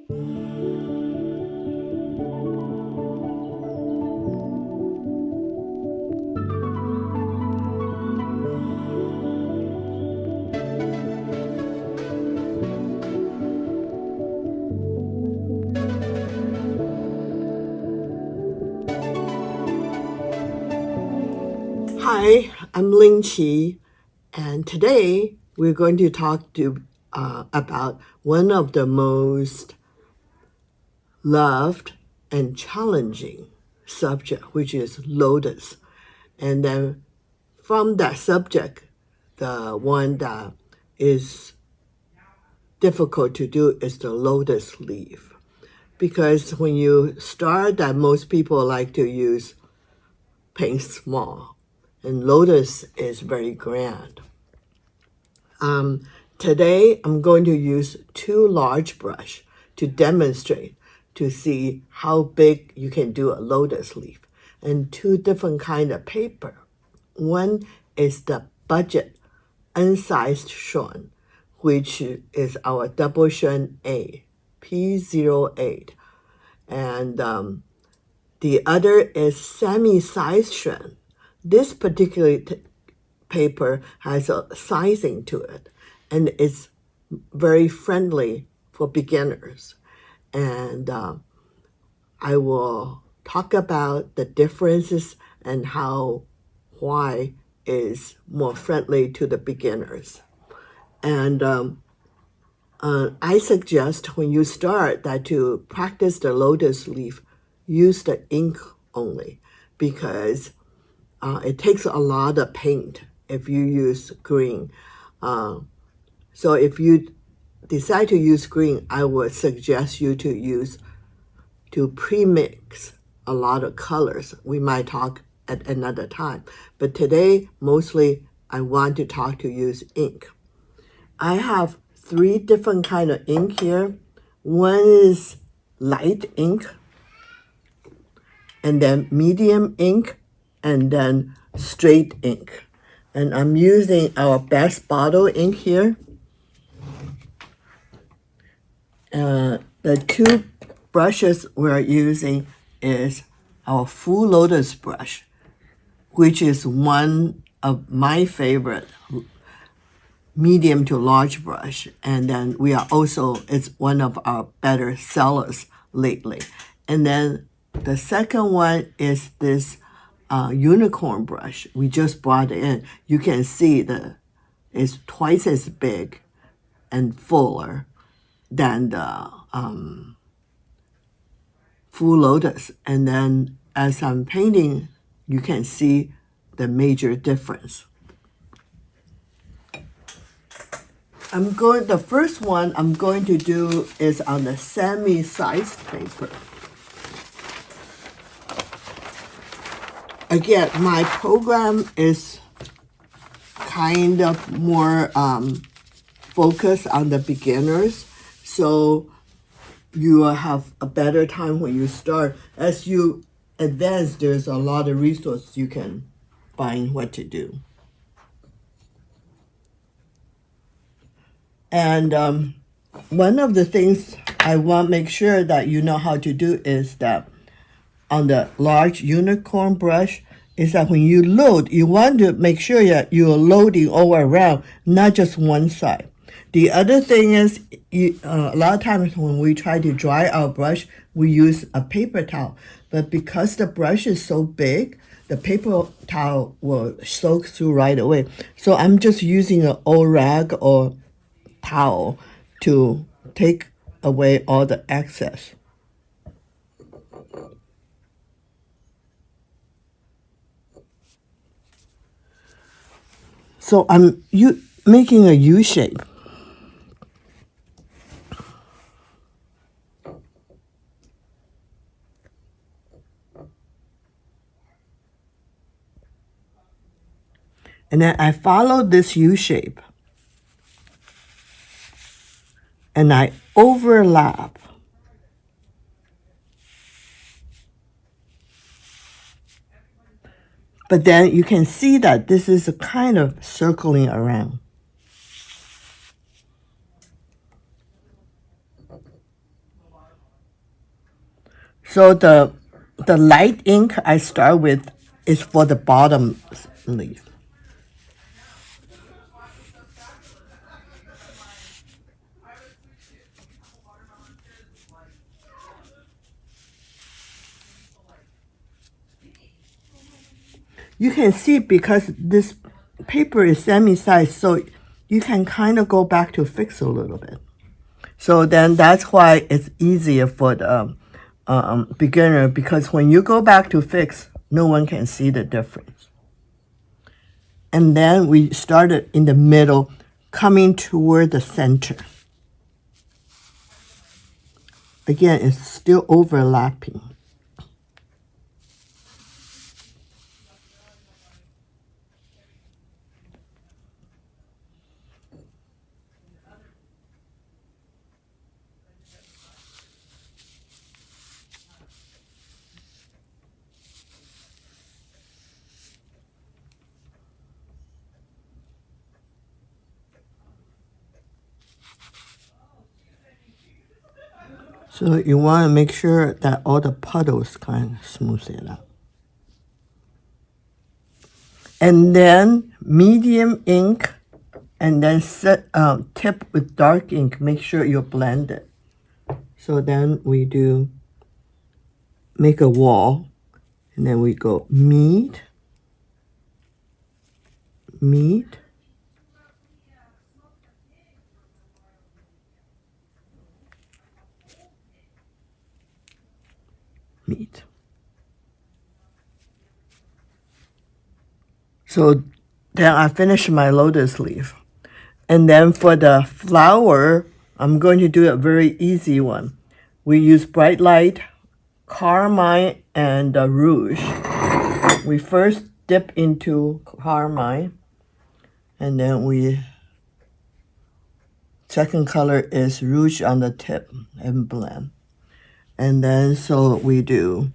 Hi, I'm Ling Chi, and today we're going to talk about one of the most loved and challenging subject, which is lotus. And then from that subject, the one that is difficult to do is the lotus leaf. Because when you start that, most people like to use paint small. And lotus is very grand. Today, I'm going to use 2 large brush to demonstrate, to see how big you can do a lotus leaf, and 2 different kind of paper. One is the budget unsized Shuen, which is our Double Shuen A, P08. And the other is Semi-sized Shuen. This particular paper has a sizing to it, and it's very friendly for beginners. And I will talk about the differences and why is more friendly to the beginners. And I suggest when you start that to practice the lotus leaf, use the ink only, because it takes a lot of paint if you use green. So if you decide to use green, I would suggest you to pre-mix a lot of colors. We might talk at another time. But today, mostly, I want to talk to use ink. I have 3 different kind of ink here. One is light ink, and then medium ink, and then straight ink. And I'm using our best bottle ink here. The 2 brushes we're using is our full lotus brush, which is one of my favorite medium to large brush. And then it's one of our better sellers lately. And then the second one is this unicorn brush we just brought in. You can see it's twice as big and fuller than the full lotus. And then as I'm painting, you can see the major difference. The first one I'm going to do is on the semi-sized paper. Again, my program is kind of more focused on the beginners, so you will have a better time when you start. As you advance, there's a lot of resources you can find what to do. And one of the things I want to make sure that you know how to do is that on the large unicorn brush, is that when you load, you want to make sure that you're loading all around, not just one side. The other thing is, a lot of times when we try to dry our brush, we use a paper towel. But because the brush is so big, the paper towel will soak through right away. So I'm just using an old rag or towel to take away all the excess. So I'm making a U shape. And then I follow this U shape. And I overlap. But then you can see that this is a kind of circling around. So the light ink I start with is for the bottom leaf. You can see because this paper is semi-sized, so you can kind of go back to fix a little bit. So then that's why it's easier for the beginner, because when you go back to fix, no one can see the difference. And then we started in the middle, coming toward the center. Again, it's still overlapping. So you want to make sure that all the puddles kind of smooth it out. And then medium ink, and then tip with dark ink. Make sure you blend it. So then we do make a wall, and then we go meet, meet, meet. So then I finish my lotus leaf. And then for the flower, I'm going to do a very easy one. We use bright light, carmine, and rouge. We first dip into carmine, and then second color is rouge on the tip and blend. And then so we do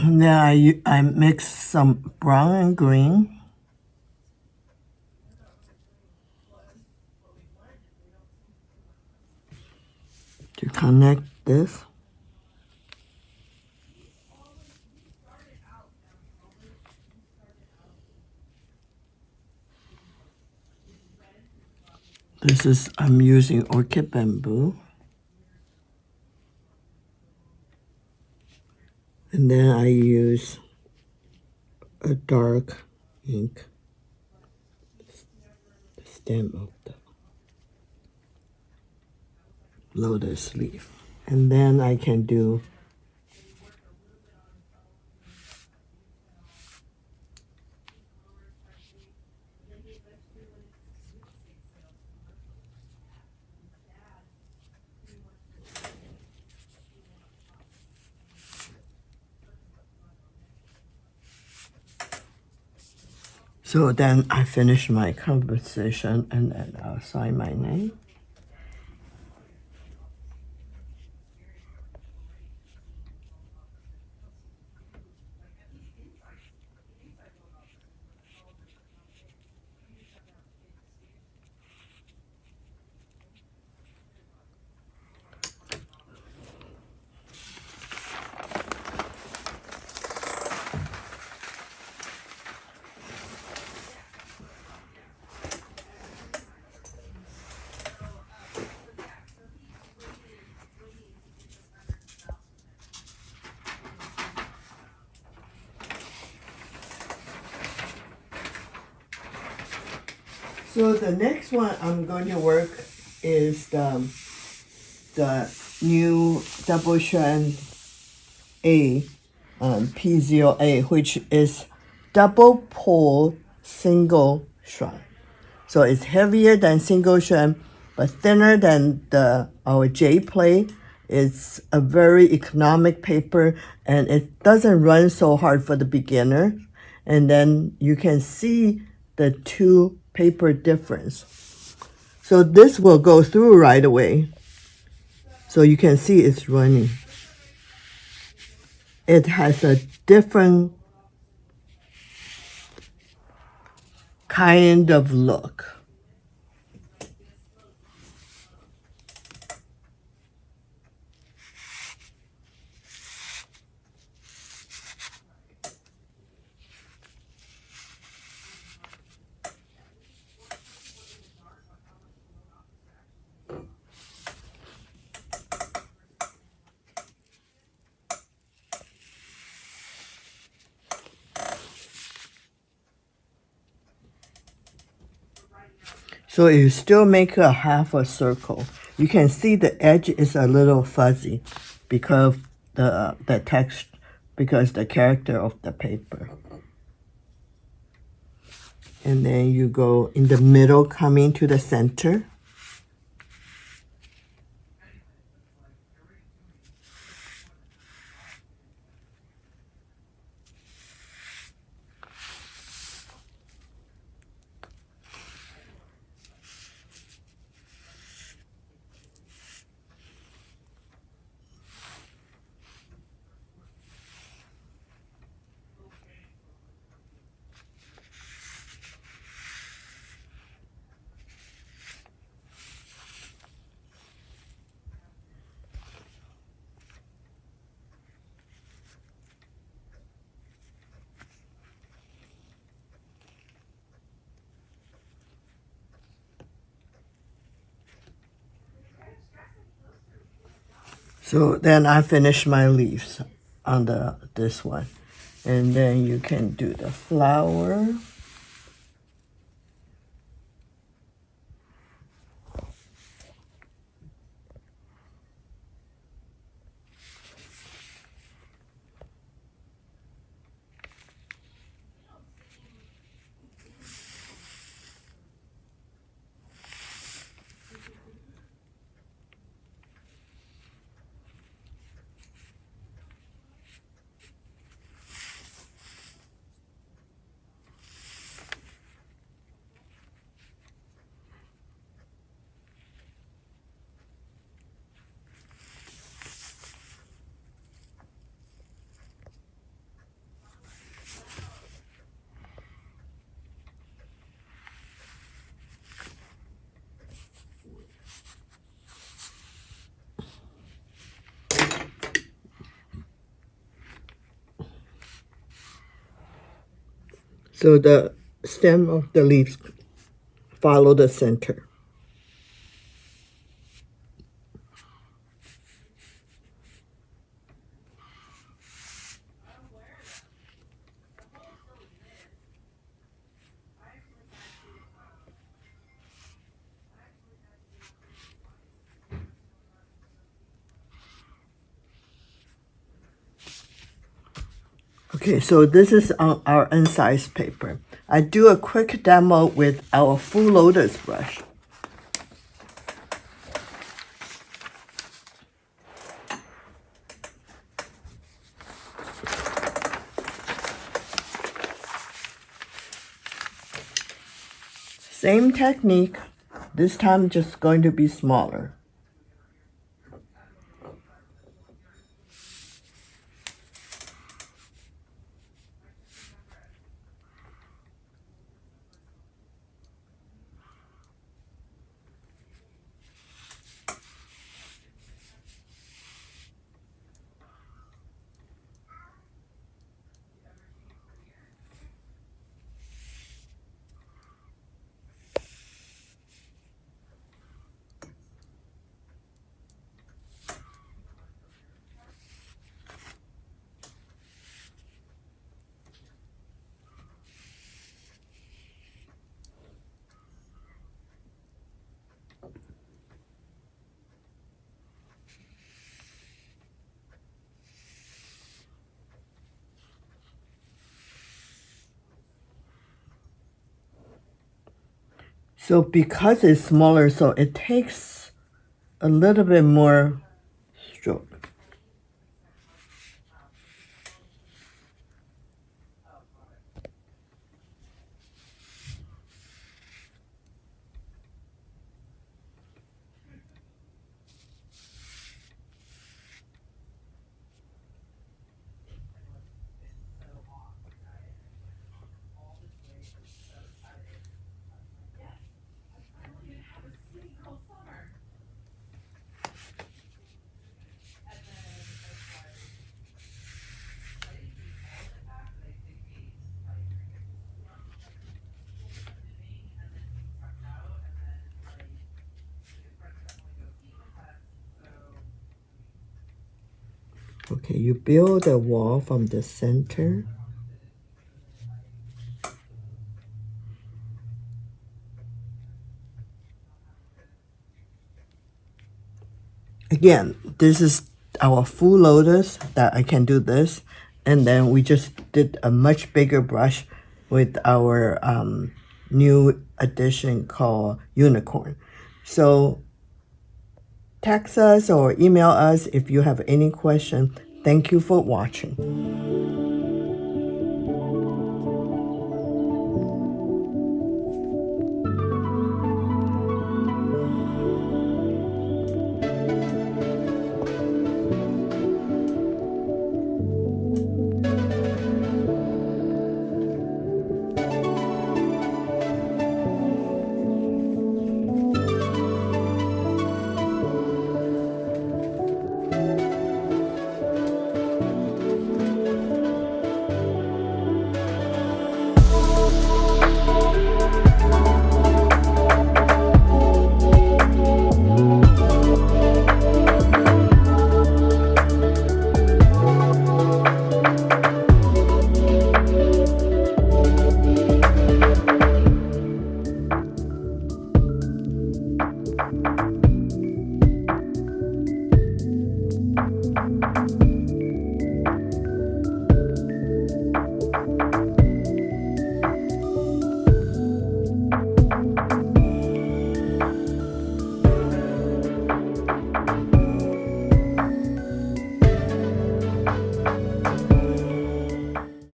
and then I mix some brown and green. To connect this. I'm using Orchid Bamboo. And then I use a dark ink, the stem of the lotus leaf. And then I can do so then I finish my composition, and then I'll sign my name. So the next one I'm going to work is the new Double Shuen A, P0A, which is double pull single Shuen. So it's heavier than single Shuen, but thinner than our J plate. It's a very economic paper, and it doesn't run so hard for the beginner. And then you can see the two paper difference. So this will go through right away. So you can see it's running. It has a different kind of look. So you still make a half a circle. You can see the edge is a little fuzzy because the text, because the character of the paper. And then you go in the middle, coming to the center. So then I finish my leaves on this one. And then you can do the flower. So the stem of the leaves follow the center. Okay, so this is on our unsized paper. I do a quick demo with our full Lotus brush. Same technique, this time just going to be smaller. So because it's smaller, so it takes a little bit more stroke. Okay, you build a wall from the center. Again, this is our full lotus that I can do this. And then we just did a much bigger brush with our new addition called Unicorn. So text us or email us if you have any question. Thank you for watching.